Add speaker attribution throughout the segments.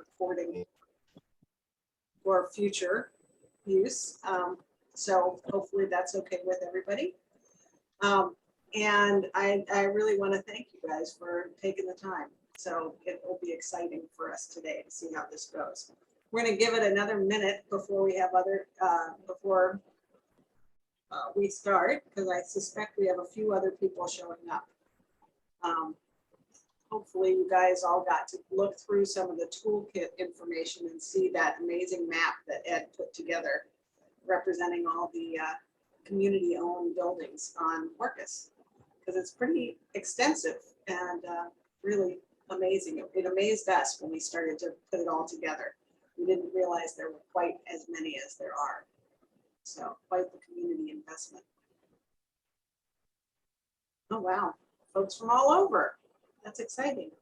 Speaker 1: recording for future use. So hopefully that's okay with everybody. And I really want to thank you guys for taking the time. So it will be exciting for us today to see how this goes. We're going to give it another minute before we have we start, because I suspect we have a few other people showing up. Hopefully you guys all got to look through some of the toolkit information and see that amazing map that Ed put together representing all the community-owned buildings on Orcas, because it's pretty extensive and really amazing. It amazed us when we started to put it all together. We didn't realize there were quite as many as there are. So quite the community investment. Oh, wow. Folks from all over. That's exciting.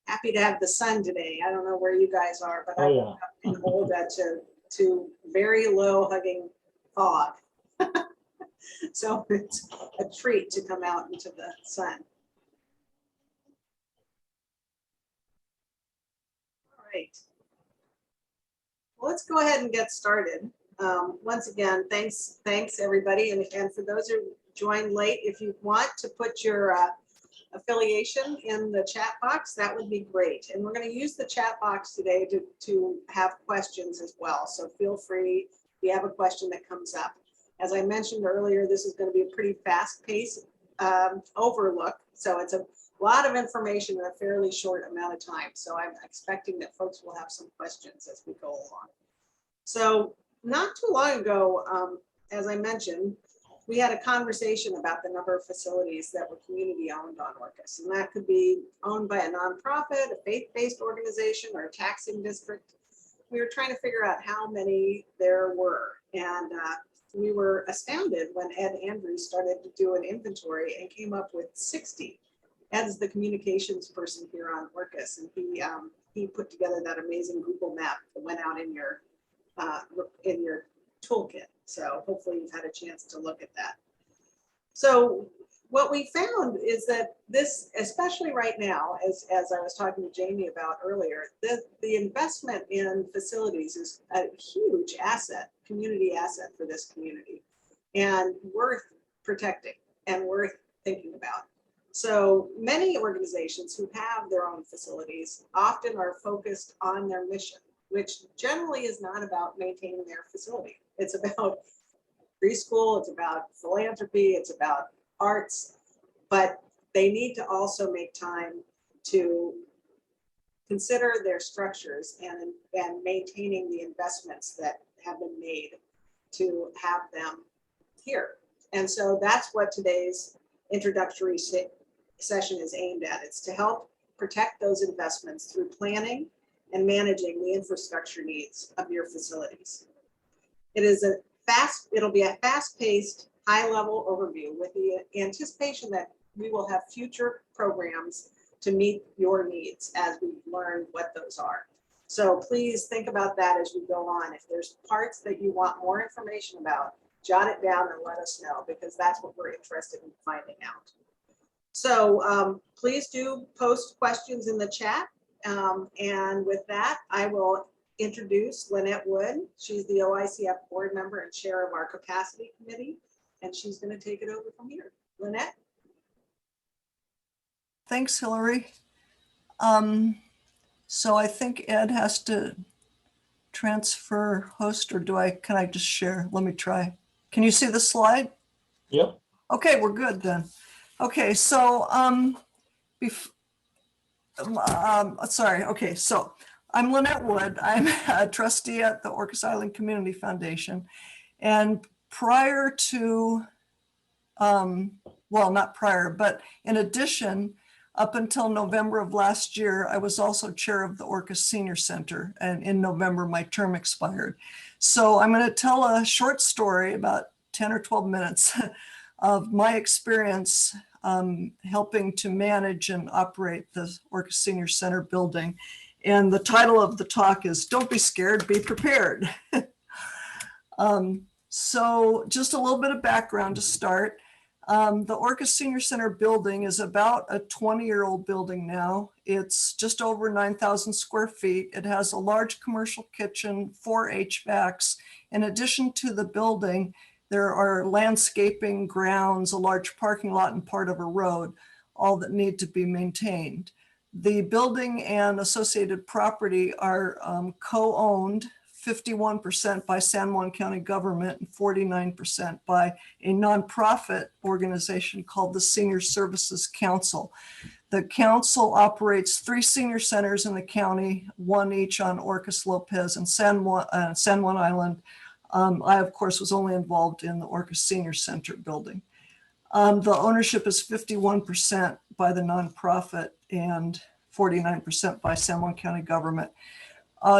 Speaker 1: Happy to have the sun today. I don't know where you guys are, but I woke up in Olga to very low hugging fog. So it's a treat to come out into the sun. All right. Well, let's go ahead and get started. Once again, thanks everybody. And for those who joined late, if you want to put your affiliation in the chat box, that would be great. And we're going to use the chat box today to have questions as well. So feel free if you have a question that comes up. As I mentioned earlier, this is going to be a pretty fast-paced overlook. So it's a lot of information in a fairly short amount of time. So I'm expecting that folks will have some questions as we go along. So not too long ago, as I mentioned, we had a conversation about the number of facilities that were community owned on Orcas. And that could be owned by a nonprofit, a faith-based organization, or a taxing district. We were trying to figure out how many there were. And we were astounded when Ed Andrews started to do an inventory and came up with 60. Ed's the communications person here on Orcas, and he put together that amazing Google map that went out in your toolkit. So hopefully you've had a chance to look at that. So what we found is that this, especially right now, as I was talking to Jamie about earlier, the investment in facilities is a huge asset, community asset for this community, and worth protecting and worth thinking about. So many organizations who have their own facilities often are focused on their mission, which generally is not about maintaining their facility. It's about preschool, it's about philanthropy, it's about arts, but they need to also make time to consider their structures and maintaining the investments that have been made to have them here. And so that's what today's introductory session is aimed at. It's to help protect those investments through planning and managing the infrastructure needs of your facilities. It'll be a fast-paced, high-level overview with the anticipation that we will have future programs to meet your needs as we learn what those are. So please think about that as we go on. If there's parts that you want more information about, jot it down and let us know, because that's what we're interested in finding out. So please do post questions in the chat. And with that, I will introduce Lynette Wood. She's the OICF board member and chair of our capacity committee, and she's going to take it over from here. Lynette.
Speaker 2: Thanks, Hillary. So I think Ed has to transfer host, or can I just share? Let me try. Can you see the slide?
Speaker 3: Yep.
Speaker 2: Okay, we're good then. Okay, so sorry. Okay, so I'm Lynette Wood. I'm a trustee at the Orcas Island Community Foundation, and prior to, well, not prior, but in addition, up until November of last year, I was also chair of the Orcas Senior Center, and in November my term expired. So I'm going to tell a short story, about 10 or 12 minutes, of my experience helping to manage and operate the Orcas Senior Center building. And the title of the talk is "Don't Be Scared, Be Prepared." So just a little bit of background to start. The Orcas Senior Center building is about a 20-year-old building now. It's just over 9,000 square feet. It has a large commercial kitchen, 4 HVACs. In addition to the building, there are landscaping, grounds, a large parking lot, and part of a road, all that need to be maintained. The building and associated property are co-owned 51% by San Juan County government and 49% by a nonprofit organization called the Senior Services Council. The council operates 3 senior centers in the county, 1 each on Orcas, Lopez, and San Juan Island. I, of course, was only involved in the Orcas Senior Center building. The ownership is 51% by the nonprofit and 49% by San Juan County government.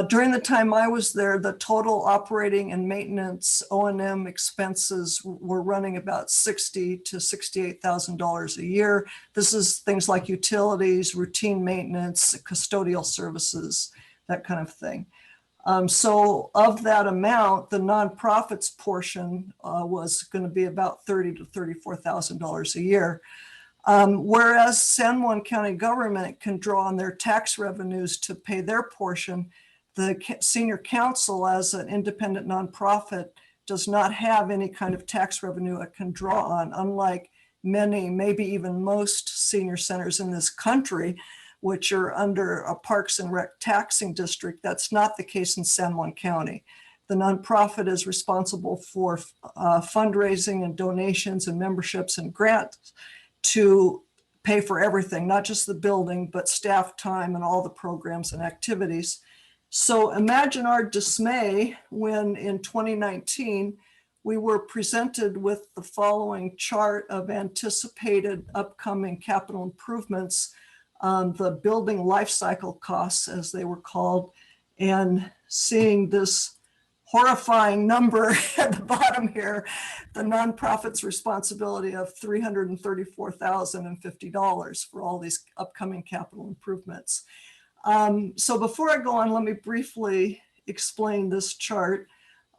Speaker 2: During the time I was there, the total operating and maintenance O&M expenses were running about $60,000 to $68,000 a year. This is things like utilities, routine maintenance, custodial services, that kind of thing. So of that amount, the nonprofits portion was going to be about $30,000 to $34,000 a year. Whereas San Juan County government can draw on their tax revenues to pay their portion, the senior council, as an independent nonprofit, does not have any kind of tax revenue it can draw on, unlike many, maybe even most senior centers in this country, which are under a Parks and Rec taxing district. That's not the case in San Juan County. The nonprofit is responsible for fundraising and donations and memberships and grants to pay for everything, not just the building, but staff time and all the programs and activities. So imagine our dismay when in 2019, we were presented with the following chart of anticipated upcoming capital improvements, the building life cycle costs, as they were called, and seeing this horrifying number at the bottom here, the nonprofit's responsibility of $334,050 for all these upcoming capital improvements. So before I go on, let me briefly explain this chart.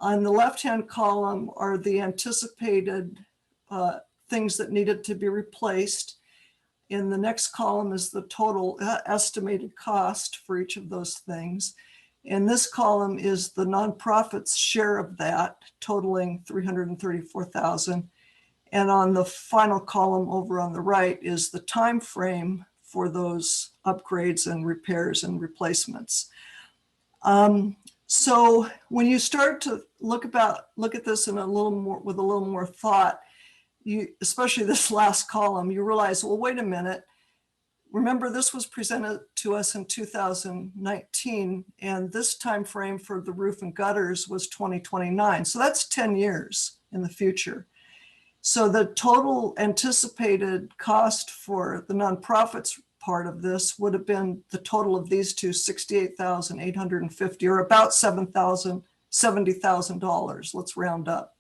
Speaker 2: On the left-hand column are the anticipated things that needed to be replaced. In the next column is the total estimated cost for each of those things. And this column is the nonprofit's share of that, totaling $334,000. And on the final column over on the right is the time frame for those upgrades and repairs and replacements. So when you start to look at this in a little more with a little more thought, especially this last column, you realize, well, wait a minute. Remember, this was presented to us in 2019, and this time frame for the roof and gutters was 2029. So that's 10 years in the future. So the total anticipated cost for the nonprofits part of this would have been the total of these two, $68,850, or about $70,000. Let's round up.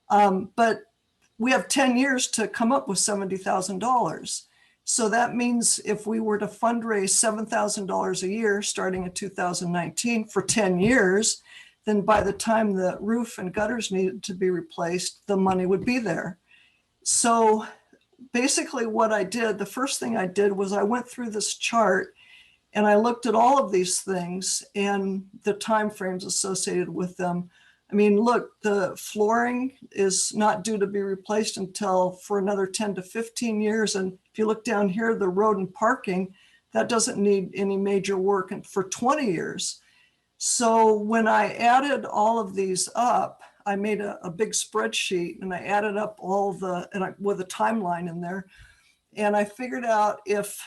Speaker 2: But we have 10 years to come up with $70,000. So that means if we were to fundraise $7,000 a year starting in 2019 for 10 years, then by the time the roof and gutters needed to be replaced, the money would be there. So basically what I did, the first thing I did was I went through this chart and I looked at all of these things and the timeframes associated with them. I mean, look, the flooring is not due to be replaced until for another 10 to 15 years. And if you look down here, the road and parking, that doesn't need any major work for 20 years. So when I added all of these up, I made a big spreadsheet and I added up all with a timeline in there. And I figured out if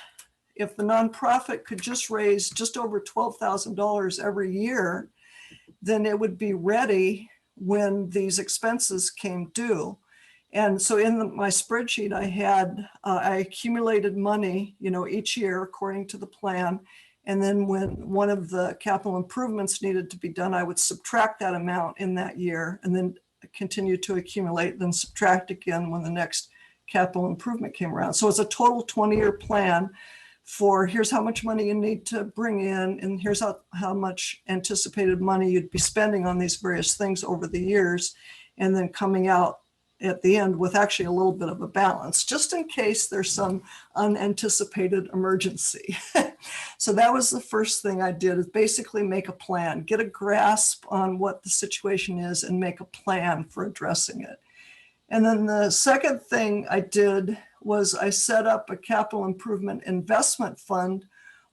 Speaker 2: the nonprofit could just raise just over $12,000 every year, then it would be ready when these expenses came due. And so in my spreadsheet, I accumulated money, each year according to the plan. And then when one of the capital improvements needed to be done, I would subtract that amount in that year and then continue to accumulate, then subtract again when the next capital improvement came around. So it's a total 20-year plan for here's how much money you need to bring in, and here's how much anticipated money you'd be spending on these various things over the years, and then coming out at the end with actually a little bit of a balance, just in case there's some unanticipated emergency. So that was the first thing I did, is basically make a plan, get a grasp on what the situation is and make a plan for addressing it. And then the second thing I did was I set up a capital improvement investment fund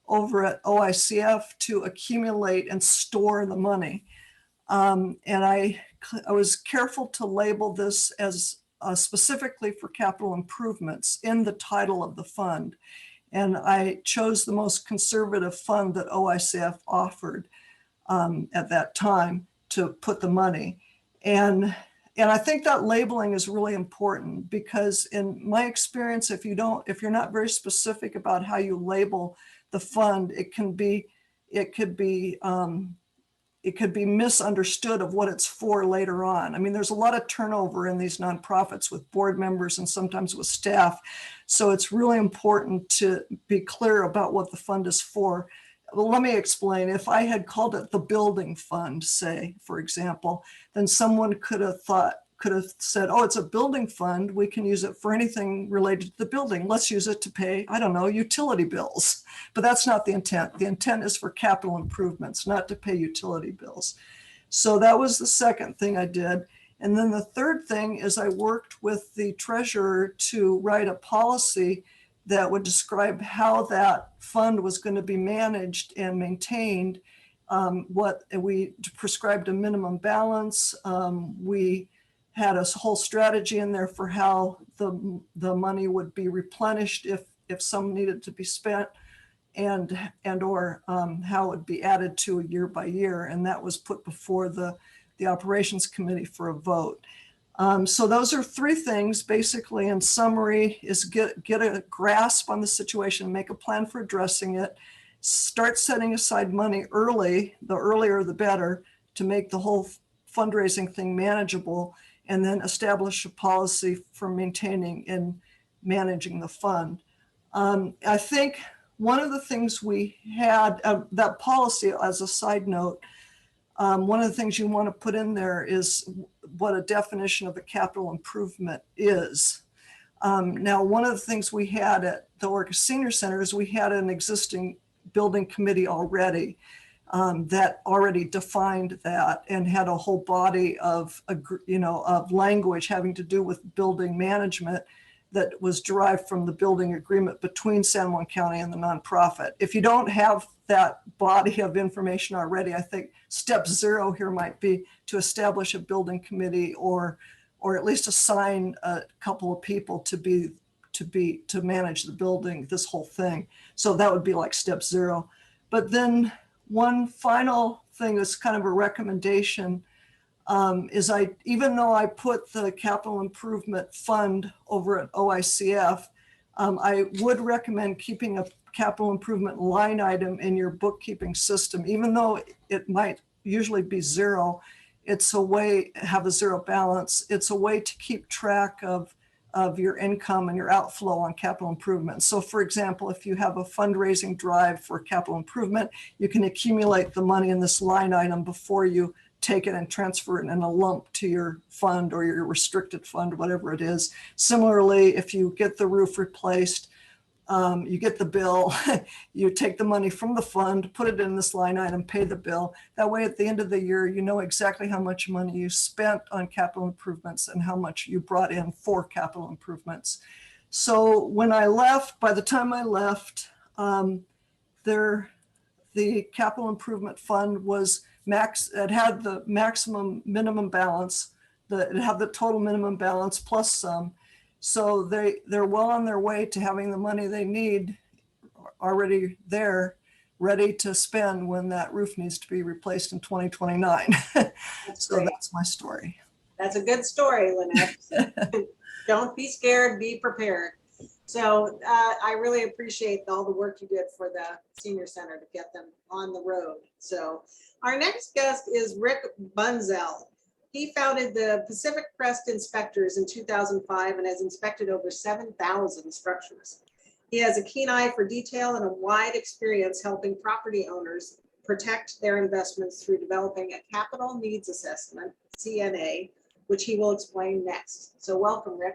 Speaker 2: over at OICF to accumulate and store the money. And I was careful to label this as specifically for capital improvements in the title of the fund. And I chose the most conservative fund that OICF offered at that time to put the money. And I think that labeling is really important, because in my experience, if you're not very specific about how you label the fund, it could be misunderstood of what it's for later on. I mean, there's a lot of turnover in these nonprofits with board members and sometimes with staff. So it's really important to be clear about what the fund is for. Well, let me explain. If I had called it the building fund, say, for example, then someone could have said, oh, it's a building fund. We can use it for anything related to the building. Let's use it to pay, I don't know, utility bills. But that's not the intent. The intent is for capital improvements, not to pay utility bills. So that was the second thing I did. And then the third thing is I worked with the treasurer to write a policy that would describe how that fund was going to be managed and maintained. What we prescribed a minimum balance. We had a whole strategy in there for how the money would be replenished if some needed to be spent, and or how it would be added to year by year. And that was put before the operations committee for a vote. So those are three things, basically, in summary, is get a grasp on the situation, make a plan for addressing it, start setting aside money early, the earlier the better, to make the whole fundraising thing manageable, and then establish a policy for maintaining and managing the fund. I think one of the things we had, that policy, as a side note, one of the things you want to put in there is what a definition of a capital improvement is. Now, one of the things we had at the Orcas Senior Center is we had an existing building committee already that already defined that and had a whole body of language having to do with building management that was derived from the building agreement between San Juan County and the nonprofit. If you don't have that body of information already, I think step 0 here might be to establish a building committee, or at least assign a couple of people to manage the building, this whole thing. So that would be like step 0. But then one final thing that's kind of a recommendation is even though I put the capital improvement fund over at OICF, I would recommend keeping a capital improvement line item in your bookkeeping system, even though it might usually be 0. It's a way, have a 0 balance. It's a way to keep track of your income and your outflow on capital improvement. So for example, if you have a fundraising drive for capital improvement, you can accumulate the money in this line item before you take it and transfer it in a lump to your fund or your restricted fund, whatever it is. Similarly, if you get the roof replaced, you get the bill, you take the money from the fund, put it in this line item, pay the bill. That way, at the end of the year, you know exactly how much money you spent on capital improvements and how much you brought in for capital improvements. So when I left, by the time I left, the capital improvement fund was it had the maximum minimum balance, it had the total minimum balance plus some. So they're well on their way to having the money they need already there, ready to spend when that roof needs to be replaced in 2029. So that's my story.
Speaker 1: That's a good story, Lynette. Don't be scared, be prepared. So I really appreciate all the work you did for the senior center to get them on the road. So our next guest is Rick Bunzel. He founded the Pacific Crest Inspectors in 2005 and has inspected over 7,000 structures. He has a keen eye for detail and a wide experience helping property owners protect their investments through developing a capital needs assessment, CNA, which he will explain next. So welcome, Rick.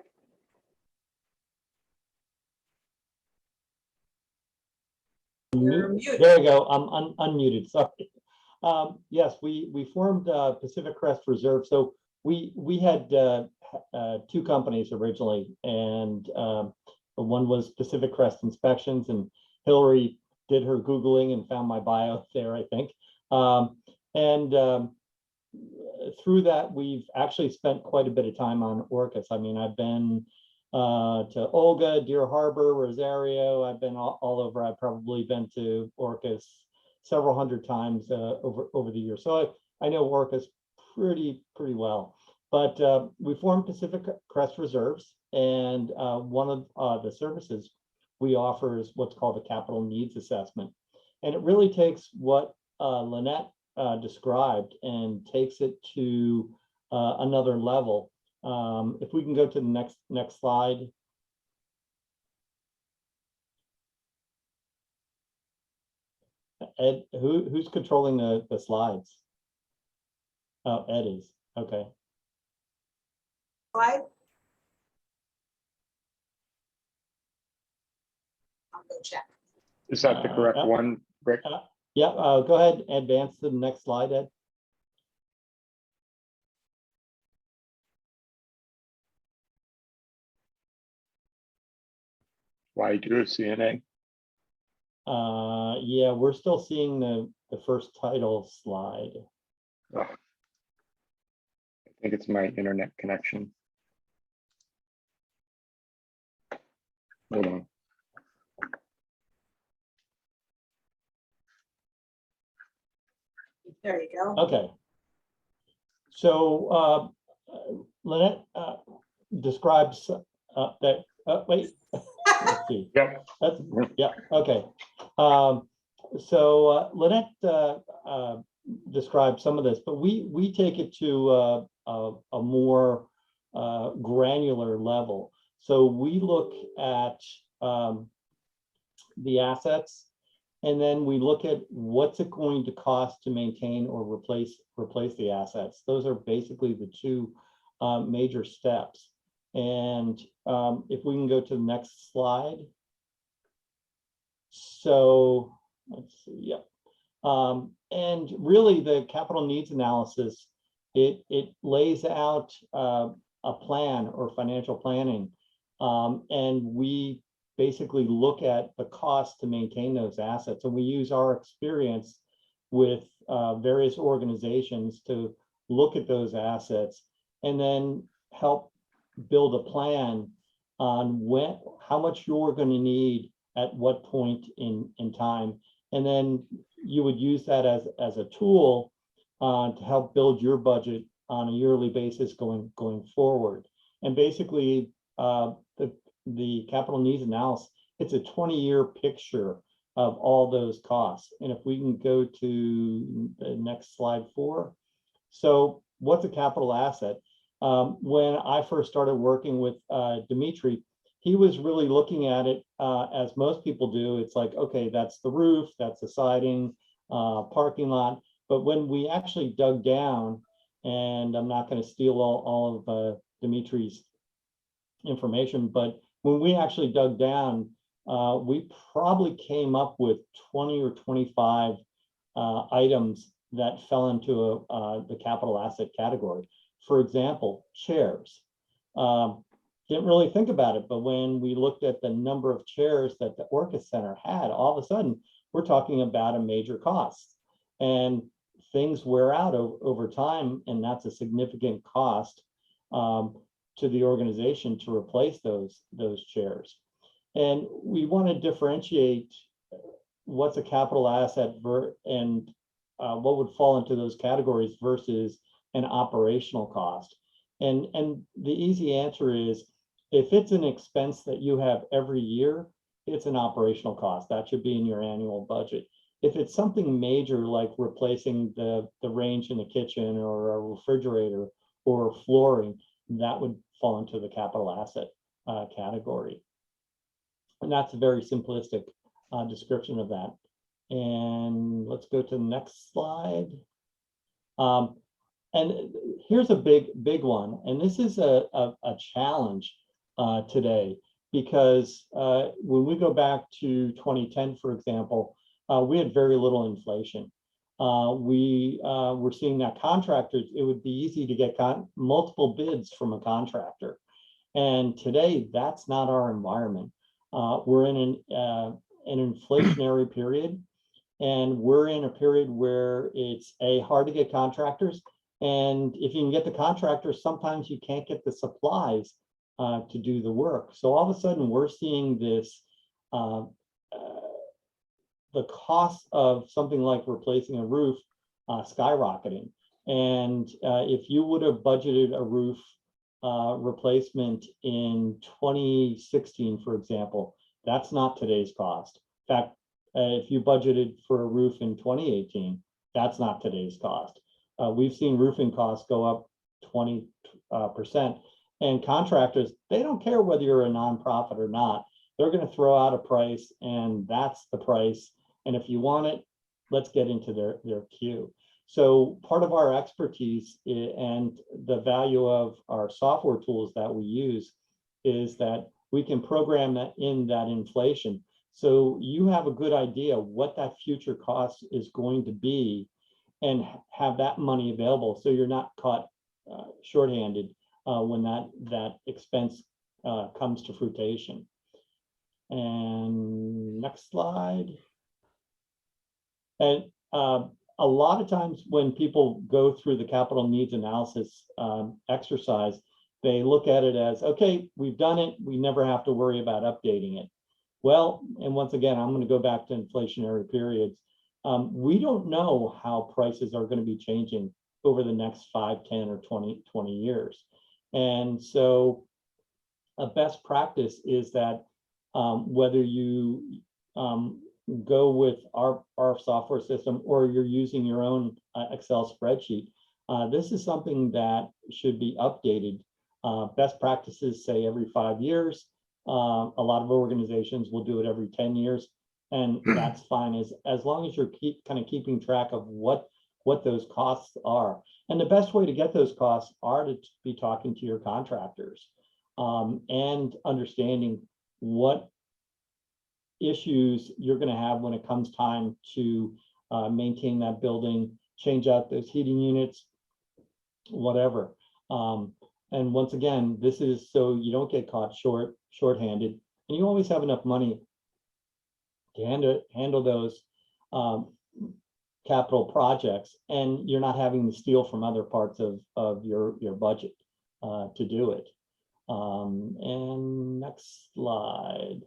Speaker 1: You're muted.
Speaker 3: There you go. I'm unmuted. Sorry. Yes, we formed Pacific Crest Reserve. So we had two companies originally, and one was Pacific Crest Inspections, and Hillary did her Googling and found my bio there, I think. Through that, we've actually spent quite a bit of time on Orcas. I mean, I've been to Olga, Deer Harbor, Rosario. I've been all over. I've probably been to Orcas several hundred times over the years. So I know Orcas pretty well. But we formed Pacific Crest Reserves, and one of the services we offer is what's called a capital needs assessment. And it really takes what Lynette described and takes it to another level. If we can go to the next slide. Ed, who's controlling the slides? Oh, Ed is. Okay.
Speaker 1: Slide. I'll go check.
Speaker 4: Is that the correct one, Rick?
Speaker 3: Yeah, go ahead, advance to the next slide, Ed.
Speaker 4: Why do a CNA?
Speaker 3: Yeah, we're still seeing the first title slide.
Speaker 4: Oh, I think it's my internet connection. Hold on.
Speaker 1: There you go.
Speaker 3: Okay. So Lynette describes that. Wait. Let's see.
Speaker 4: Yep.
Speaker 3: That's, yeah. Okay. Lynette described some of this, but we take it to a more granular level. So we look at the assets, and then we look at what's it going to cost to maintain or replace the assets. Those are basically the two major steps. And if we can go to the next slide. So let's see, yeah. And really the capital needs analysis, it lays out a plan or financial planning. And we basically look at the cost to maintain those assets. And we use our experience with various organizations to look at those assets and then help build a plan on how much you're going to need at what point in time. And then you would use that as a tool to help build your budget on a yearly basis going forward. And basically the capital needs analysis, it's a 20-year picture of all those costs. And if we can go to the next slide 4. So what's a capital asset? When I first started working with Dimitri, he was really looking at it as most people do. It's like, okay, that's the roof, that's the siding, parking lot. But when we actually dug down, and I'm not going to steal all of Dimitri's information, but when we actually dug down, we probably came up with 20 or 25 items that fell into the capital asset category. For example, chairs. Didn't really think about it, but when we looked at the number of chairs that the Orca Center had, all of a sudden, we're talking about a major cost. And things wear out over time, and that's a significant cost to the organization to replace those chairs. And we want to differentiate what's a capital asset and what would fall into those categories versus an operational cost. And the easy answer is, if it's an expense that you have every year, it's an operational cost. That should be in your annual budget. If it's something major like replacing the range in the kitchen or a refrigerator or flooring, that would fall into the capital asset category. And that's a very simplistic description of that. And let's go to the next slide. and here's a big one, and this is a challenge today, because when we go back to 2010, for example, we had very little inflation. We were seeing that contractors, it would be easy to get multiple bids from a contractor. And today, that's not our environment. We're in an inflationary period, and we're in a period where it's hard to get contractors. And if you can get the contractors, sometimes you can't get the supplies to do the work. So all of a sudden, we're seeing this, the cost of something like replacing a roof skyrocketing. And if you would have budgeted a roof replacement in 2016, for example, that's not today's cost. In fact, if you budgeted for a roof in 2018, that's not today's cost. We've seen roofing costs go up 20%. And contractors, they don't care whether you're a nonprofit or not. They're going to throw out a price, and that's the price. And if you want it, let's get into their queue. So part of our expertise and the value of our software tools that we use is that we can program that in that inflation. So you have a good idea what that future cost is going to be and have that money available, so you're not caught shorthanded when that expense comes to fruition. And next slide. And a lot of times when people go through the capital needs analysis exercise, they look at it as, okay, we've done it, we never have to worry about updating it. Well, and once again, I'm going to go back to inflationary periods. We don't know how prices are going to be changing over the next 5, 10, or 20 years. And so a best practice is that whether you go with our software system or you're using your own Excel spreadsheet, this is something that should be updated. Best practices say every 5 years. A lot of organizations will do it every 10 years, and that's fine as long as you're keeping track of what those costs are. And the best way to get those costs are to be talking to your contractors and understanding what issues you're going to have when it comes time to maintain that building, change out those heating units, whatever. And once again, this is so you don't get caught shorthanded, and you always have enough money to handle those capital projects, and you're not having to steal from other parts of your budget to do it. And next slide.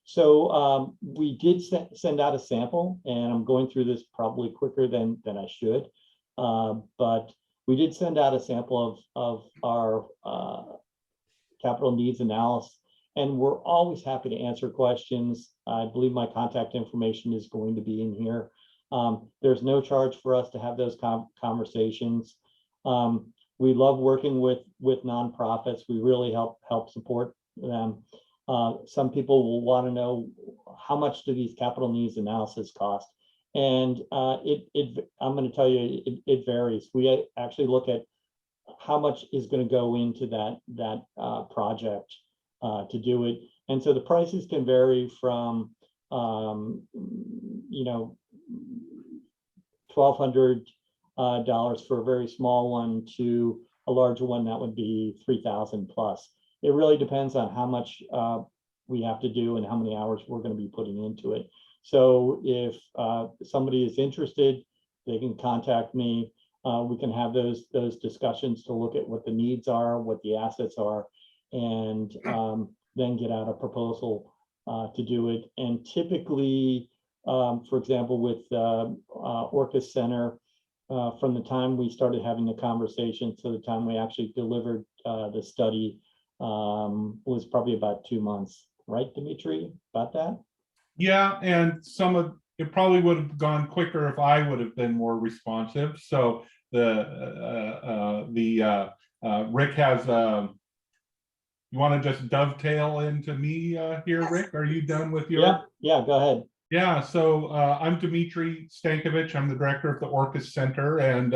Speaker 3: So we did send out a sample, and I'm going through this probably quicker than I should, but we did send out a sample of our capital needs analysis, and we're always happy to answer questions. I believe my contact information is going to be in here. There's no charge for us to have those conversations. We love working with nonprofits. We really help support them. Some people will want to know, how much do these capital needs analysis cost? And I'm going to tell you, it varies. We actually look at how much is going to go into that project to do it. And so the prices can vary from, $1,200 for a very small one to a larger one that would be $3,000 plus. It really depends on how much we have to do and how many hours we're going to be putting into it. So if somebody is interested, they can contact me. We can have those discussions to look at what the needs are, what the assets are, and then get out a proposal to do it. And typically, for example, with Orcas Center, from the time we started having the conversation to the time we actually delivered the study was probably about 2 months, right, Dimitri? About that?
Speaker 5: Yeah, and it probably would have gone quicker if I would have been more responsive. So Rick has you want to just dovetail into me here, Rick? Are you done with your?
Speaker 3: Yeah, go ahead.
Speaker 5: Yeah, so I'm Dimitri Stankovic. I'm the director of the Orcas Center, and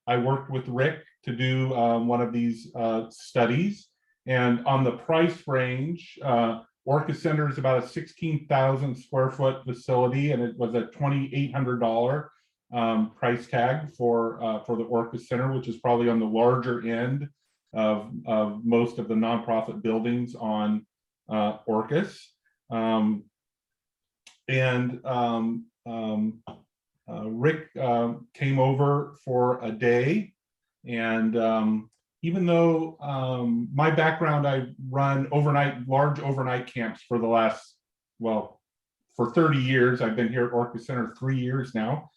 Speaker 5: I worked with Rick to do one of these studies. And on the price range, Orca Center is about a 16,000 square foot facility, and it was a $2,800 price tag for the Orca Center, which is probably on the larger end of most of the nonprofit buildings on Orcas. Rick came over for a day, and even though my background, I run large overnight camps for the last, well, for 30 years. I've been here at Orca Center 3 years now.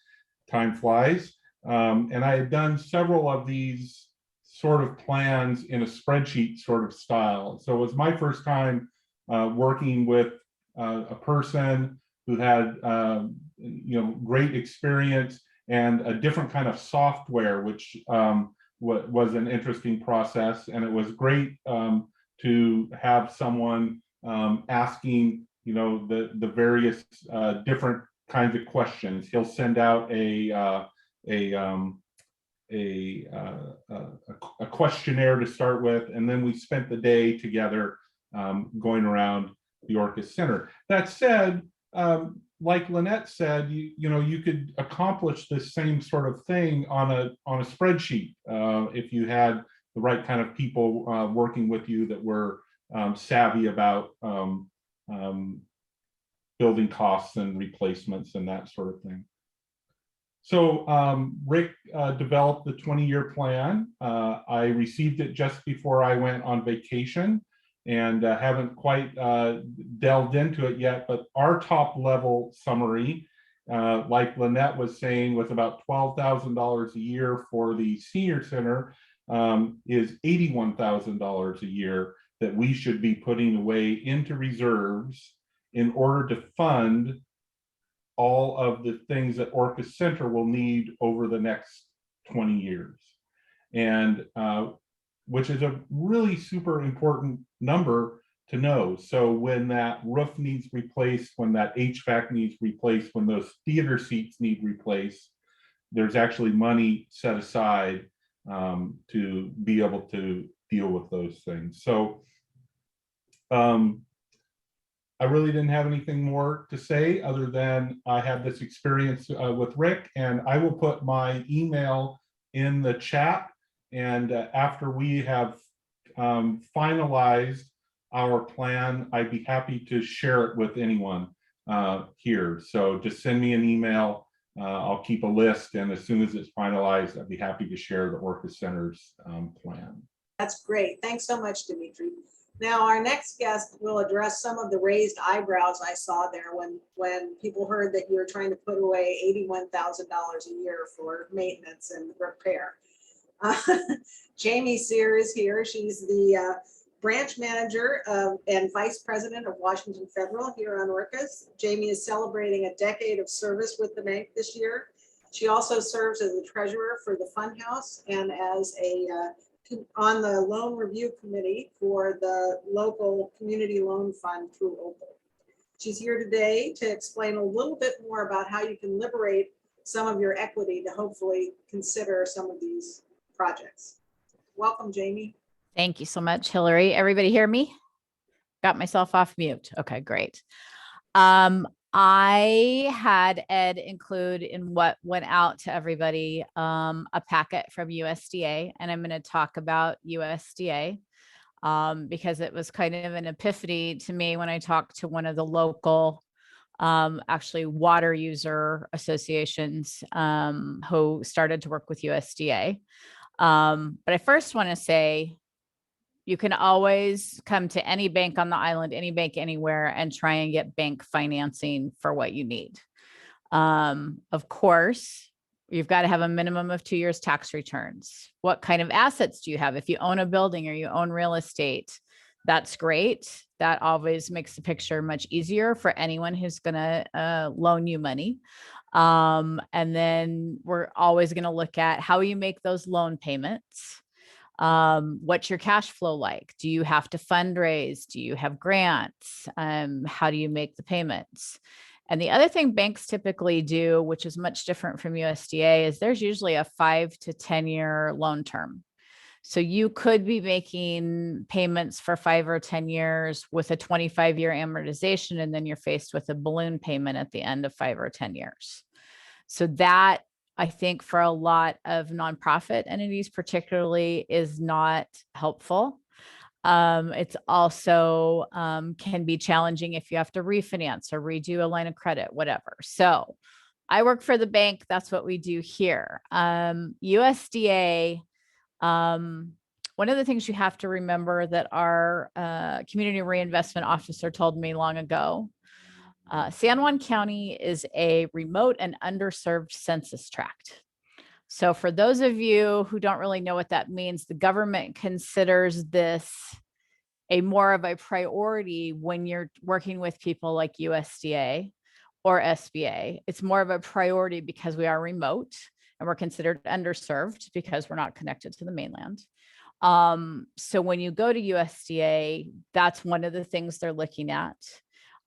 Speaker 5: Time flies. And I had done several of these sort of plans in a spreadsheet sort of style. So it was my first time working with a person who had great experience and a different kind of software, which was an interesting process. And it was great to have someone asking the various different kinds of questions. He'll send out a questionnaire to start with, and then we spent the day together going around the Orca Center. That said, like Lynette said, you could accomplish this same sort of thing on a spreadsheet if you had the right kind of people working with you that were savvy about building costs and replacements and that sort of thing. So Rick developed the 20-year plan. I received it just before I went on vacation, and haven't quite delved into it yet, but our top level summary, like Lynette was saying, was about $12,000 a year for the senior center, is $81,000 a year that we should be putting away into reserves in order to fund all of the things that Orca Center will need over the next 20 years. And which is a really super important number to know. So when that roof needs replaced, when that HVAC needs replaced, when those theater seats need replaced, there's actually money set aside to be able to deal with those things. So I really didn't have anything more to say other than I had this experience with Rick, and I will put my email in the chat. And after we have finalized our plan, I'd be happy to share it with anyone here. So just send me an email. I'll keep a list, and as soon as it's finalized, I'd be happy to share the Orca Center's plan.
Speaker 1: That's great. Thanks so much, Dimitri. Now, our next guest will address some of the raised eyebrows I saw there when people heard that you were trying to put away $81,000 a year for maintenance and repair. Jamie Sear is here. She's the branch manager and vice president of Washington Federal here on Orcas. Jamie is celebrating a decade of service with the bank this year. She also serves as the treasurer for the Funhouse and as on the loan review committee for the local community loan fund through Opal. She's here today to explain a little bit more about how you can liberate some of your equity to hopefully consider some of these projects. Welcome, Jamie.
Speaker 6: Thank you so much, Hillary. Everybody hear me? Got myself off mute. Okay, great. I had Ed include in what went out to everybody a packet from USDA, and I'm going to talk about USDA because it was kind of an epiphany to me when I talked to one of the local actually water user associations who started to work with USDA. But I first want to say, you can always come to any bank on the island, any bank anywhere, and try and get bank financing for what you need. Of course, you've got to have a minimum of 2 years tax returns. What kind of assets do you have? If you own a building or you own real estate, that's great. That always makes the picture much easier for anyone who's going to loan you money. And then we're always going to look at how you make those loan payments. What's your cash flow like? Do you have to fundraise? Do you have grants? How do you make the payments? And the other thing banks typically do, which is much different from USDA, is there's usually a 5 to 10-year loan term. So you could be making payments for 5 or 10 years with a 25-year amortization, and then you're faced with a balloon payment at the end of 5 or 10 years. So that, I think, for a lot of nonprofit entities particularly, is not helpful. It's also can be challenging if you have to refinance or redo a line of credit, whatever. So I work for the bank. That's what we do here. USDA, one of the things you have to remember that our community reinvestment officer told me long ago, San Juan County is a remote and underserved census tract. So for those of you who don't really know what that means, the government considers this a more of a priority when you're working with people like USDA or SBA. It's more of a priority because we are remote and we're considered underserved because we're not connected to the mainland. So when you go to USDA, that's one of the things they're looking at.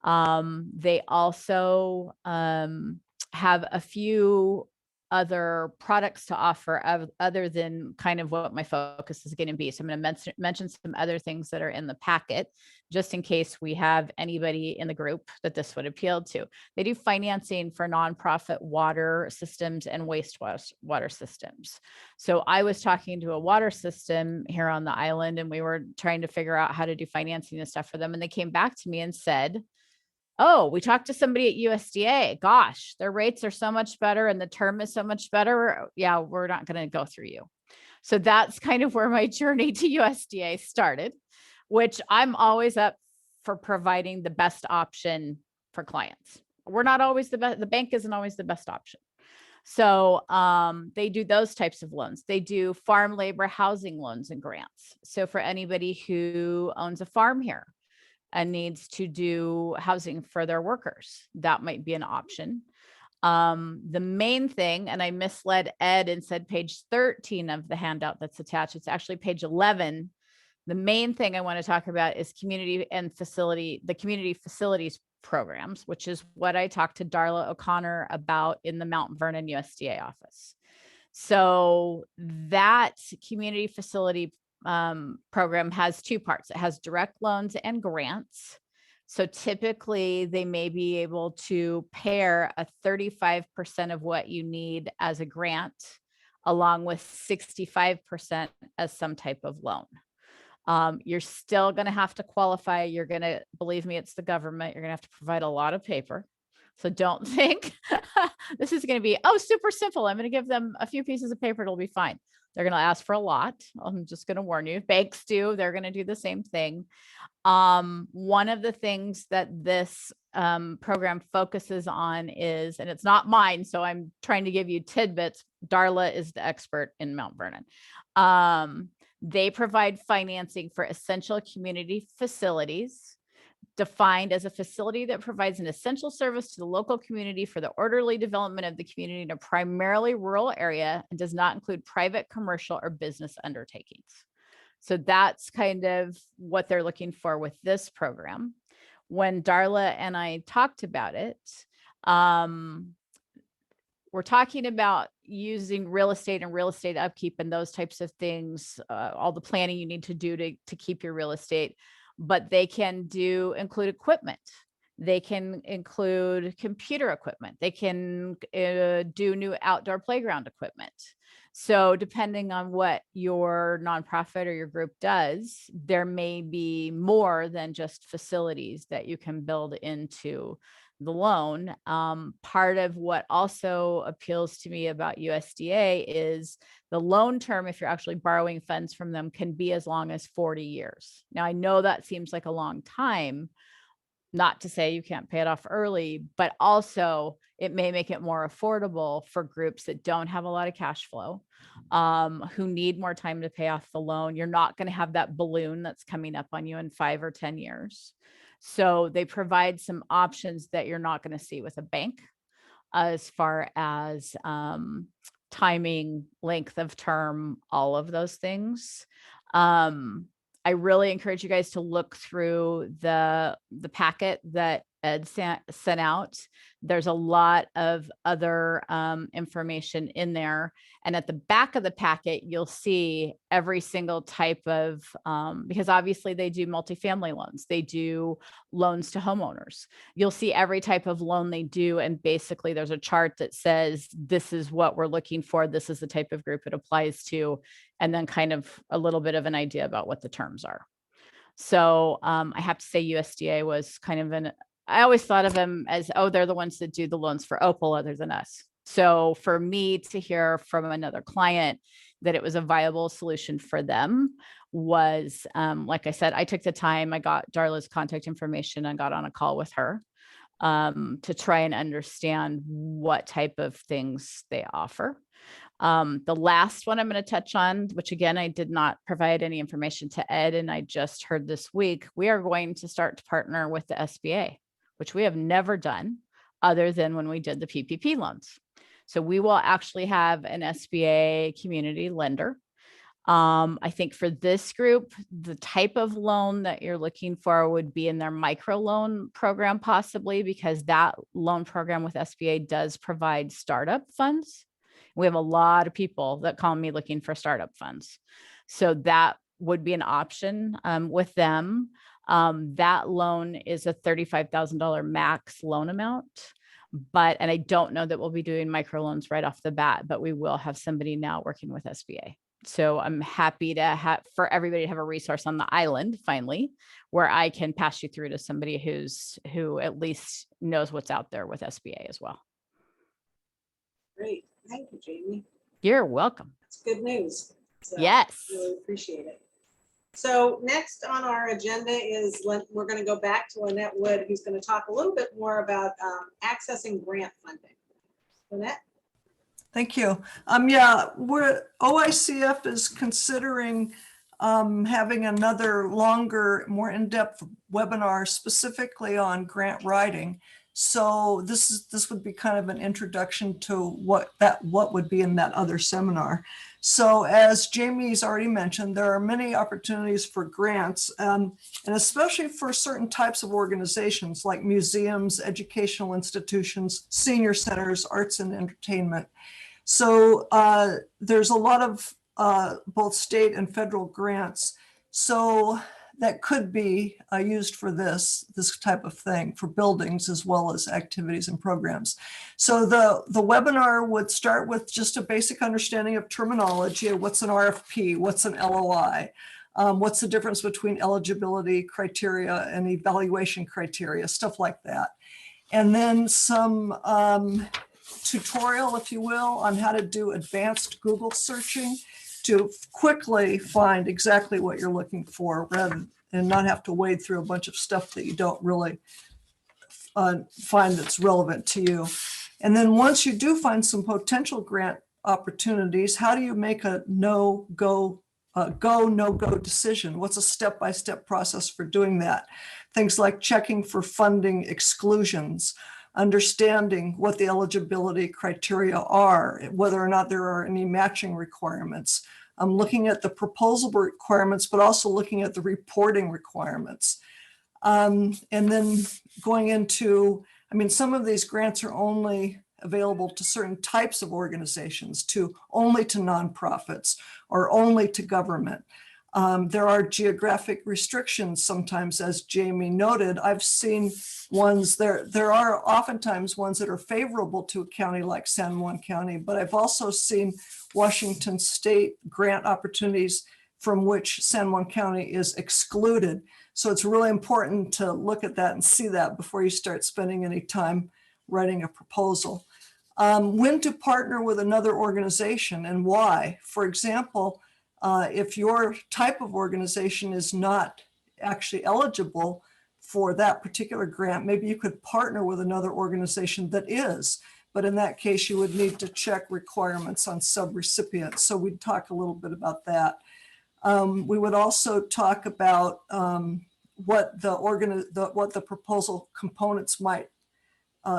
Speaker 6: They also have a few other products to offer other than kind of what my focus is going to be. So I'm going to mention some other things that are in the packet, just in case we have anybody in the group that this would appeal to. They do financing for nonprofit water systems and wastewater systems. So I was talking to a water system here on the island, and we were trying to figure out how to do financing and stuff for them. And they came back to me and said, oh, we talked to somebody at USDA. Gosh, their rates are so much better and the term is so much better. Yeah, we're not going to go through you. So that's kind of where my journey to USDA started, which I'm always up for providing the best option for clients. We're not always the best. The bank isn't always the best option. So they do those types of loans. They do farm labor housing loans and grants. So for anybody who owns a farm here and needs to do housing for their workers, that might be an option. The main thing, and I misled Ed and said page 13 of the handout that's attached, it's actually page 11. The main thing I want to talk about is the community facilities programs, which is what I talked to Darla O'Connor about in the Mount Vernon USDA office. So that community facility program has two parts. It has direct loans and grants. So typically they may be able to pair a 35% of what you need as a grant along with 65% as some type of loan. You're still going to have to qualify. You're going to, believe me, it's the government. You're going to have to provide a lot of paper. So don't think this is going to be, oh, super simple. I'm going to give them a few pieces of paper. It'll be fine. They're going to ask for a lot. I'm just going to warn you. Banks do. They're going to do the same thing. One of the things that this program focuses on is, and it's not mine, so I'm trying to give you tidbits. Darla is the expert in Mount Vernon. They provide financing for essential community facilities, defined as a facility that provides an essential service to the local community for the orderly development of the community in a primarily rural area and does not include private, commercial, or business undertakings. So that's kind of what they're looking for with this program. When Darla and I talked about it, we're talking about using real estate and real estate upkeep and those types of things, all the planning you need to do to keep your real estate. But they can include equipment. They can include computer equipment. They can do new outdoor playground equipment. So depending on what your nonprofit or your group does, there may be more than just facilities that you can build into the loan. Part of what also appeals to me about USDA is the loan term, if you're actually borrowing funds from them, can be as long as 40 years. Now, I know that seems like a long time, not to say you can't pay it off early, but also it may make it more affordable for groups that don't have a lot of cash flow, who need more time to pay off the loan. You're not going to have that balloon that's coming up on you in 5 or 10 years. So they provide some options that you're not going to see with a bank as far as timing, length of term, all of those things. I really encourage you guys to look through the packet that Ed sent out. There's a lot of other information in there. And at the back of the packet, you'll see every single type of, because obviously they do multifamily loans, they do loans to homeowners. You'll see every type of loan they do. And basically there's a chart that says, this is what we're looking for. This is the type of group it applies to. And then kind of a little bit of an idea about what the terms are. So I have to say USDA was kind of I always thought of them as, oh, they're the ones that do the loans for Opal other than us. So for me to hear from another client that it was a viable solution for them was, like I said, I took the time, I got Darla's contact information and got on a call with her to try and understand what type of things they offer. The last one I'm going to touch on, which again, I did not provide any information to Ed, and I just heard this week, we are going to start to partner with the SBA, which we have never done other than when we did the PPP loans. So we will actually have an SBA community lender. I think for this group, the type of loan that you're looking for would be in their microloan program, possibly, because that loan program with SBA does provide startup funds. We have a lot of people that call me looking for startup funds. So that would be an option with them. That loan is a $35,000 max loan amount. And I don't know that we'll be doing microloans right off the bat, but we will have somebody now working with SBA. So I'm happy to have for everybody to have a resource on the island finally, where I can pass you through to somebody who at least knows what's out there with SBA as well.
Speaker 1: Great. Thank you, Jamie.
Speaker 6: You're welcome.
Speaker 1: It's good news. So
Speaker 6: Yes.
Speaker 1: Really appreciate it. So next on our agenda is we're going to go back to Lynette Wood, who's going to talk a little bit more about accessing grant funding. Lynette?
Speaker 2: Thank you. Yeah, OICF is considering having another longer, more in-depth webinar specifically on grant writing. So this would be kind of an introduction to what would be in that other seminar. So as Jamie's already mentioned, there are many opportunities for grants, and especially for certain types of organizations like museums, educational institutions, senior centers, arts and entertainment. So there's a lot of both state and federal grants. So that could be used for this type of thing, for buildings as well as activities and programs. So the webinar would start with just a basic understanding of terminology. What's an RFP? What's an LOI? What's the difference between eligibility criteria and evaluation criteria? Stuff like that. And then some tutorial, if you will, on how to do advanced Google searching to quickly find exactly what you're looking for and not have to wade through a bunch of stuff that you don't really find that's relevant to you. And then once you do find some potential grant opportunities, how do you make a no-go decision? What's a step-by-step process for doing that? Things like checking for funding exclusions, understanding what the eligibility criteria are, whether or not there are any matching requirements. I'm looking at the proposal requirements, but also looking at the reporting requirements. And then going into, some of these grants are only available to certain types of organizations, only to nonprofits or only to government. There are geographic restrictions sometimes, as Jamie noted. I've seen ones, there are oftentimes ones that are favorable to a county like San Juan County, but I've also seen Washington State grant opportunities from which San Juan County is excluded. So it's really important to look at that and see that before you start spending any time writing a proposal. When to partner with another organization and why. For example, if your type of organization is not actually eligible for that particular grant, maybe you could partner with another organization that is, but in that case, you would need to check requirements on subrecipients. So we'd talk a little bit about that. We would also talk about what the proposal components might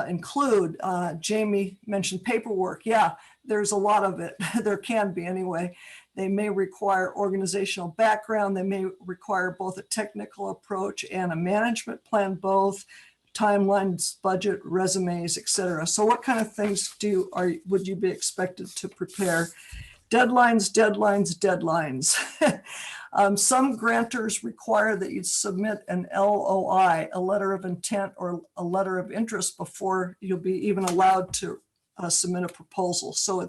Speaker 2: include. Jamie mentioned paperwork. Yeah, there's a lot of it. There can be anyway. They may require organizational background. They may require both a technical approach and a management plan, both timelines, budget, resumes, etc. So what kind of things would you be expected to prepare? Deadlines, deadlines, deadlines. Some grantors require that you submit an LOI, a letter of intent or a letter of interest before you'll be even allowed to submit a proposal. So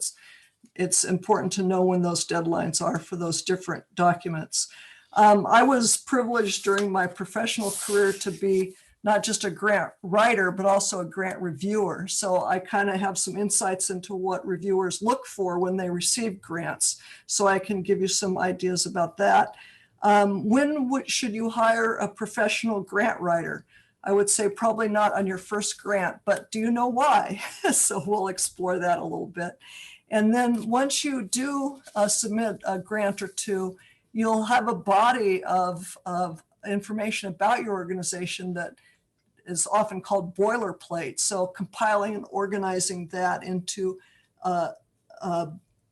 Speaker 2: it's important to know when those deadlines are for those different documents. I was privileged during my professional career to be not just a grant writer, but also a grant reviewer. So I kind of have some insights into what reviewers look for when they receive grants. So I can give you some ideas about that. When should you hire a professional grant writer? I would say probably not on your first grant, but do you know why? So we'll explore that a little bit. And then once you do submit a grant or two, you'll have a body of information about your organization that is often called boilerplate. So compiling and organizing that into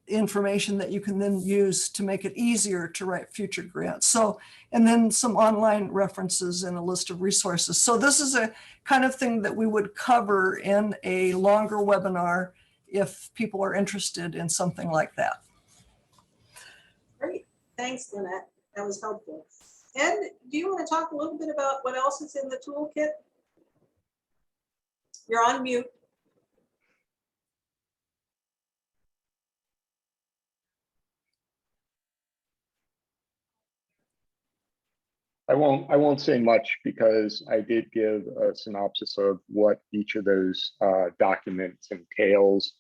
Speaker 2: information that you can then use to make it easier to write future grants. So, and then some online references and a list of resources. So this is a kind of thing that we would cover in a longer webinar if people are interested in something like that.
Speaker 1: Great, thanks, Lynette. That was helpful. Ed, do you want to talk a little bit about what else is in the toolkit? You're on mute.
Speaker 4: I won't say much because I did give a synopsis of what each of those documents entails,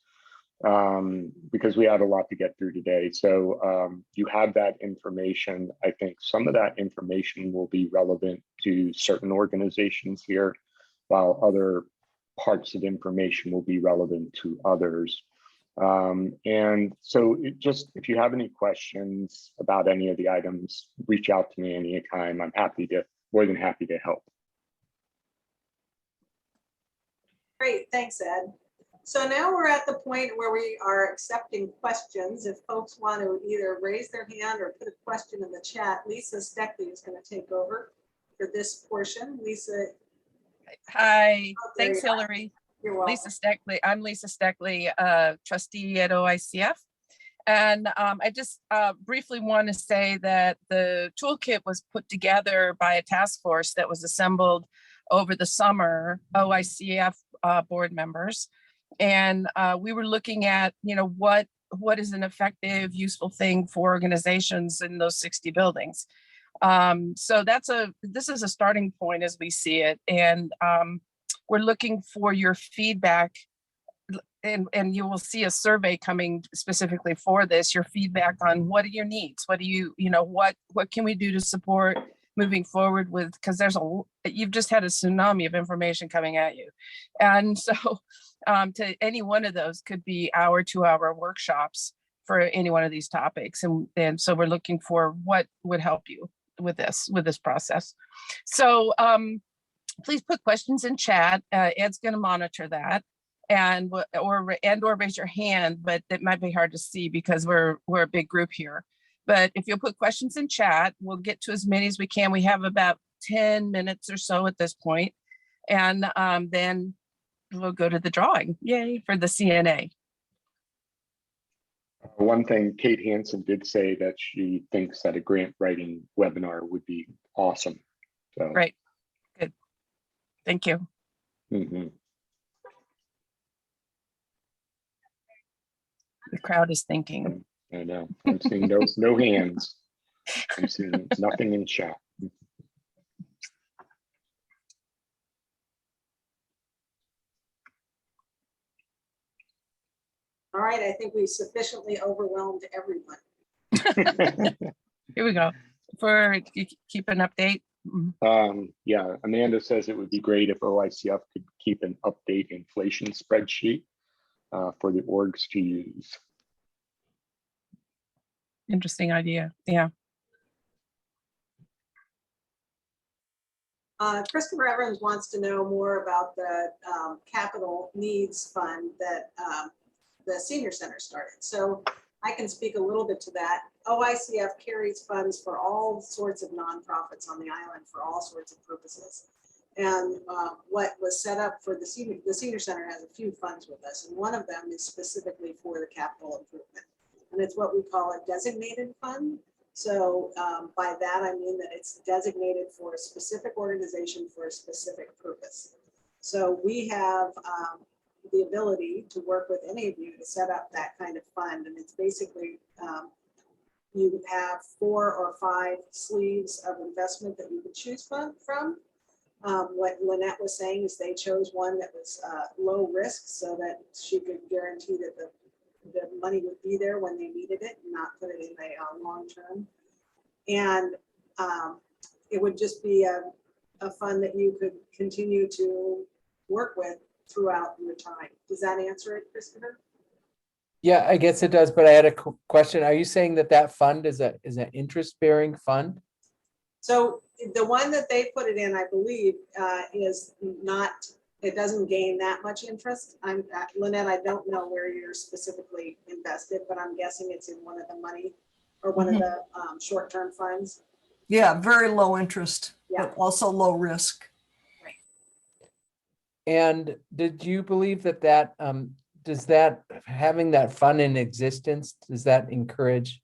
Speaker 4: because we had a lot to get through today. So you have that information. I think some of that information will be relevant to certain organizations here, while other parts of information will be relevant to others. And so if you have any questions about any of the items, reach out to me anytime. I'm more than happy to help.
Speaker 1: Great, thanks, Ed. So now we're at the point where we are accepting questions. If folks want to either raise their hand or put a question in the chat, Lisa Steckley is going to take over for this portion. Lisa.
Speaker 7: Hi,
Speaker 1: Oh, there
Speaker 7: thanks,
Speaker 1: you are.
Speaker 7: Hillary.
Speaker 1: You're welcome.
Speaker 7: Lisa Steckley. I'm Lisa Steckley, trustee at OICF. And I just briefly want to say that the toolkit was put together by a task force that was assembled over the summer, OICF board members. And we were looking at, what is an effective, useful thing for organizations in those 60 buildings. So this is a starting point as we see it. And we're looking for your feedback, and you will see a survey coming specifically for this, your feedback on what are your needs? What do what can we do to support moving forward with, because you've just had a tsunami of information coming at you. And so to any one of those could be 2-hour workshops for any one of these topics. And so we're looking for what would help you with this process. So please put questions in chat. Ed's going to monitor that, or raise your hand, but it might be hard to see because we're a big group here. But if you'll put questions in chat, we'll get to as many as we can. We have about 10 minutes or so at this point, and then we'll go to the drawing. Yay for the CNA.
Speaker 4: One thing, Kate Hansen did say that she thinks that a grant writing webinar would be awesome. So.
Speaker 7: Great, good, thank you.
Speaker 4: Mm-hmm.
Speaker 7: The crowd is thinking.
Speaker 4: I know. I'm seeing no hands. I'm seeing nothing in chat.
Speaker 1: All right, I think we sufficiently overwhelmed everyone.
Speaker 7: Here we go. Keep an update.
Speaker 4: Yeah, Amanda says it would be great if OICF could keep an update inflation spreadsheet for the orgs to use.
Speaker 7: Interesting idea. Yeah.
Speaker 1: Christopher Evans wants to know more about the capital needs fund that the senior center started. So I can speak a little bit to that. OICF carries funds for all sorts of nonprofits on the island for all sorts of purposes. And what was set up for the senior center has a few funds with us, and one of them is specifically for the capital improvement. And it's what we call a designated fund. So by that, I mean that it's designated for a specific organization for a specific purpose. So we have the ability to work with any of you to set up that kind of fund. And it's basically, you have 4 or 5 sleeves of investment that you could choose from. What Lynette was saying is they chose one that was low risk so that she could guarantee that the money would be there when they needed it and not put it in a long term. And it would just be a fund that you could continue to work with throughout your time. Does that answer it, Christopher?
Speaker 8: Yeah, I guess it does, but I had a question. Are you saying that that fund is an interest-bearing fund?
Speaker 1: So the one that they put it in, I believe, is not, it doesn't gain that much interest. Lynette, I don't know where you're specifically invested, but I'm guessing it's in one of the money or one of the short-term funds.
Speaker 2: Yeah, very low interest,
Speaker 1: Yeah.
Speaker 2: but also low risk.
Speaker 8: And did you believe that does that, having that fund in existence, does that encourage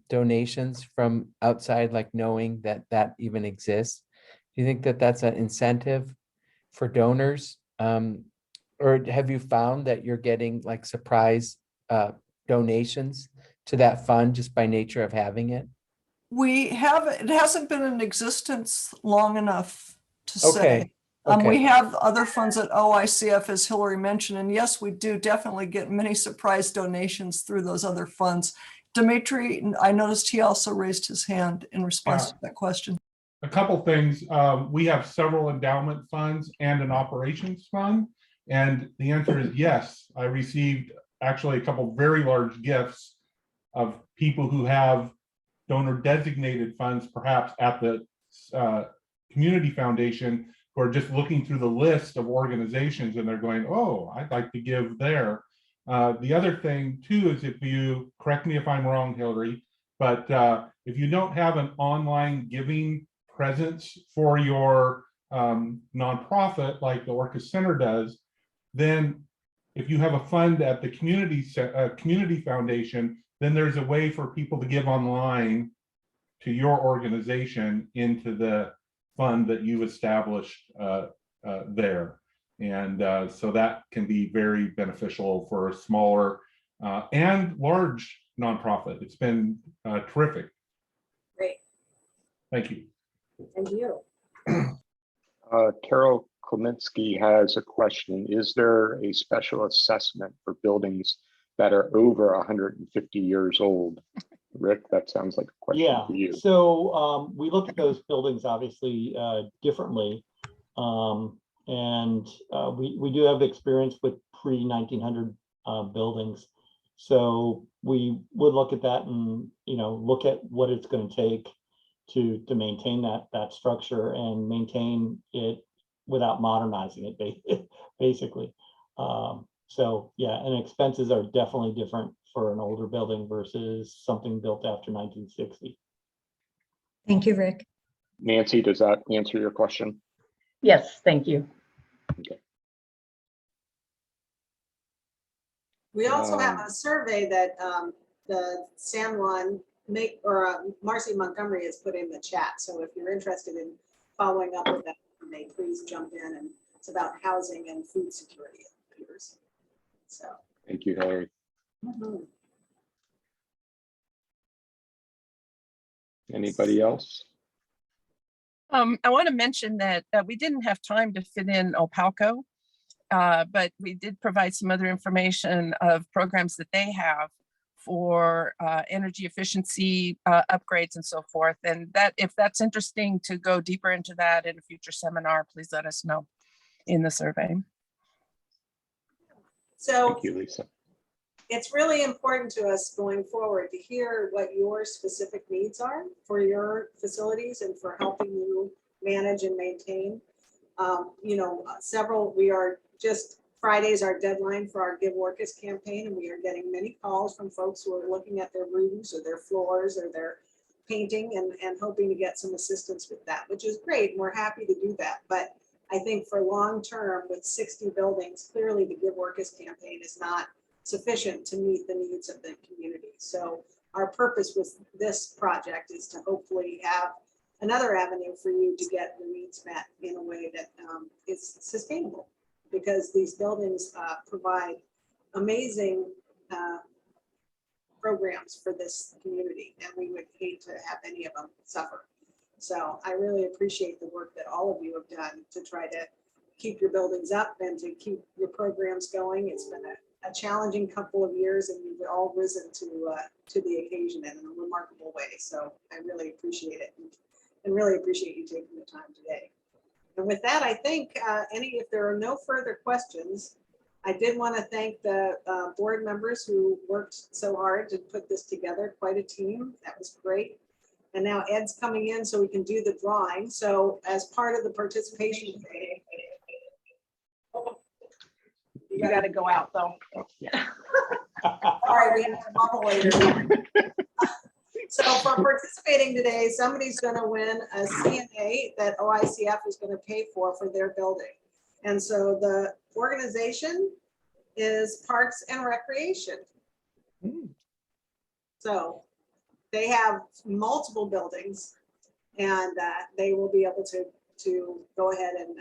Speaker 8: donations from outside, like knowing that that even exists? Do you think that that's an incentive for donors? Or have you found that you're getting like surprise donations to that fund just by nature of having it?
Speaker 2: It hasn't been in existence long enough to say.
Speaker 8: Okay.
Speaker 2: We have other funds at OICF, as Hillary mentioned, and yes, we do definitely get many surprise donations through those other funds. Dimitri, I noticed he also raised his hand in response to that question.
Speaker 5: A couple things. We have several endowment funds and an operations fund. And the answer is yes. I received actually a couple very large gifts of people who have donor designated funds, perhaps at the community foundation, who are just looking through the list of organizations and they're going, oh, I'd like to give there. The other thing too is, if you, correct me if I'm wrong, Hillary, but if you don't have an online giving presence for your nonprofit like the Orcas Center does, then if you have a fund at the community foundation, then there's a way for people to give online to your organization into the fund that you've established there. And so that can be very beneficial for a smaller and large nonprofit. It's been terrific.
Speaker 1: Great.
Speaker 5: Thank you.
Speaker 1: Thank you.
Speaker 4: Carol Kleminski has a question. Is there a special assessment for buildings that are over 150 years old? Rick, that sounds like a question for you.
Speaker 3: So we look at those buildings obviously differently. And we do have experience with pre-1900 buildings. So we would look at that and, look at what it's going to take to maintain that structure and maintain it without modernizing it, basically. So yeah, and expenses are definitely different for an older building versus something built after 1960.
Speaker 9: Thank you, Rick.
Speaker 4: Nancy, does that answer your question?
Speaker 9: Yes, thank you.
Speaker 4: Okay.
Speaker 1: We also have a survey that the San Juan Marcy Montgomery has put in the chat. So if you're interested in following up with that, please jump in. And it's about housing and food security, it appears. So
Speaker 4: Thank you, Hillary. Anybody else?
Speaker 7: I want to mention that we didn't have time to fit in Opalco, but we did provide some other information of programs that they have for energy efficiency upgrades and so forth. And that, if that's interesting to go deeper into that in a future seminar, please let us know in the survey.
Speaker 1: So
Speaker 4: Thank you, Lisa.
Speaker 1: it's really important to us going forward to hear what your specific needs are for your facilities and for helping you manage and maintain. We are just, Friday's our deadline for our Give Orcas campaign, and we are getting many calls from folks who are looking at their roofs or their floors or their painting and hoping to get some assistance with that, which is great. And we're happy to do that. But I think for long-term with 60 buildings, clearly the Give Orcas campaign is not sufficient to meet the needs of the community. So our purpose with this project is to hopefully have another avenue for you to get the needs met in a way that is sustainable, because these buildings provide amazing programs for this community, and we would hate to have any of them suffer. So I really appreciate the work that all of you have done to try to keep your buildings up and to keep your programs going. It's been a challenging couple of years, and you've all risen to the occasion in a remarkable way. So I really appreciate it, and really appreciate you taking the time today. And with that, I think if there are no further questions, I did want to thank the board members who worked so hard to put this together. Quite a team. That was great. And now Ed's coming in so we can do the drawing. So as part of the participation today, you got to go out though. All right, we have a bubble later. So for participating today, somebody's going to win a CNA that OICF is going to pay for their building. And so the organization is Parks and Recreation. So they have multiple buildings, and they will be able to go ahead and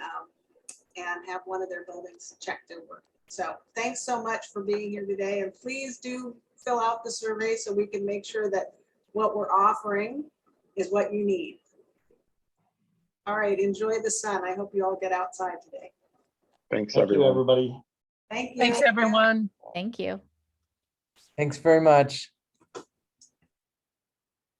Speaker 1: have one of their buildings checked over. So thanks so much for being here today, and please do fill out the survey so we can make sure that what we're offering is what you need. All right, enjoy the sun. I hope you all get outside today.
Speaker 4: Thanks,
Speaker 3: Thank you,
Speaker 4: everyone.
Speaker 3: everybody.
Speaker 1: Thank you.
Speaker 7: Thanks, everyone.
Speaker 6: Thank you.
Speaker 8: Thanks very much.